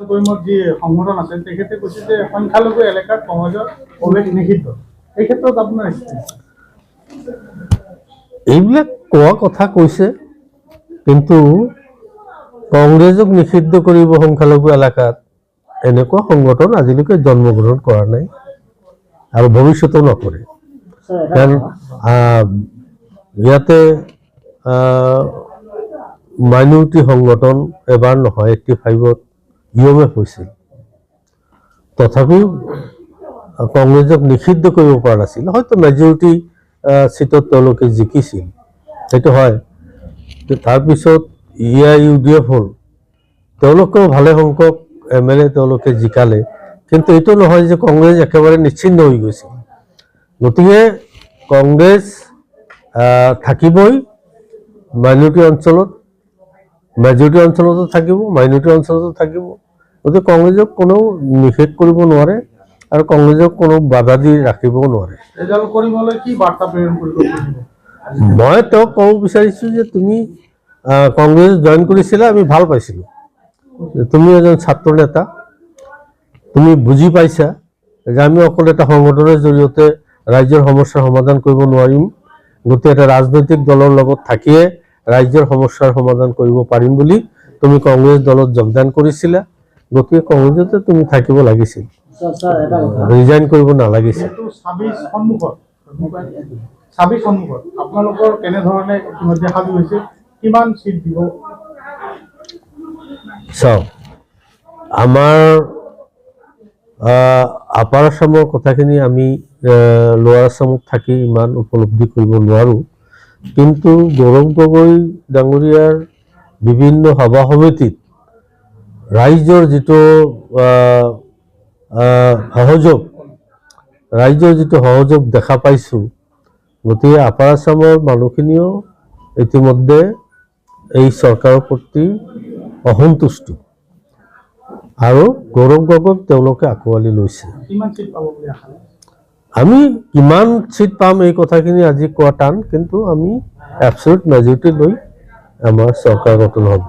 যি সংগঠন আছে তেখেতে কৈছে যে সংখ্যালঘু এলেকাত কংগ্ৰেছৰ প্ৰৱেশ নিষিদ্ধ। এই ক্ষেত্ৰত আপোনাৰ এইবিলাক কোৱা কথা কৈছে, কিন্তু কংগ্ৰেছক নিষিদ্ধ কৰিব সংখ্যালঘু এলেকাত এনেকুৱা সংগঠন আজিলৈকে জন্মগ্ৰহণ কৰা নাই আৰু ভৱিষ্যতেও নকৰে। কাৰণ ইয়াতে মাইনৰিটি সংগঠন এবাৰ নহয় 85-ত UMF হৈছিল, তথাপিও কংগ্ৰেছক নিষিদ্ধ কৰিব পৰা নাছিল। হয়তো মেজৰিটি চিটত তেওঁলোকে জিকিছিল, সেইটো হয়। তাৰপিছত UDF হ'ল, তেওঁলোকেও ভালে সংখ্যক MLA তেওঁলোকে জিকালে, কিন্তু এইটো নহয় যে কংগ্ৰেছ একেবাৰে নিশ্চিন্ন হৈ গৈছিল। গতিকে কংগ্ৰেছ থাকিবই মাইনৰিটি অঞ্চলত, মেজৰিটি অঞ্চলতো থাকিব, মাইনৰিটি অঞ্চলতো থাকিব। গতিকে কংগ্ৰেছক কোনেও নিষেধ কৰিব নোৱাৰে আৰু কংগ্ৰেছক কোনো বাধা দি ৰাখিবও নোৱাৰে। মই তেওঁক ক'ব বিচাৰিছোঁ যে তুমি কংগ্ৰেছ জইন কৰিছিলা, আমি ভাল পাইছিলোঁ। তুমি এজন ছাত্ৰ নেতা, তুমি বুজি পাইছা যে আমি অকল এটা সংগঠনৰ জৰিয়তে ৰাজ্যৰ সমস্যাৰ সমাধান কৰিব নোৱাৰিম, গতিকে এটা ৰাজনৈতিক দলৰ লগত থাকিয়ে ৰাজ্যৰ সমস্যাৰ সমাধান কৰিব পাৰিম বুলি তুমি কংগ্ৰেছ দলত যোগদান কৰিছিলা। গতিকে কংগ্ৰেছতে তুমি থাকিব লাগিছিল, ৰিজাইন কৰিব নালাগিছিল। আপোনালোকৰ কেনেধৰণে ইতিমধ্যে সাজু হৈছে, কিমান চিট দিব? চাওক, আমাৰ আপাৰ আসামৰ কথাখিনি আমি লোৱাৰ আসামত থাকি ইমান উপলব্ধি কৰিব নোৱাৰোঁ, কিন্তু গৌৰৱ গগৈ ডাঙৰীয়াৰ বিভিন্ন সভা সমিতিত ৰাইজৰ যিটো সহযোগ দেখা পাইছোঁ। গতিকে আপাৰ আসামৰ মানুহখিনিও ইতিমধ্যে এই চৰকাৰৰ প্ৰতি অসন্তুষ্ট আৰু গৌৰৱ গগৈক তেওঁলোকে আঁকোৱালি লৈছে। আমি কিমান চিট পাম এই কথাখিনি আজি কোৱা টান, কিন্তু আমি এবছলিউট মেজৰিটি লৈ আমাৰ চৰকাৰ গঠন হ'ব।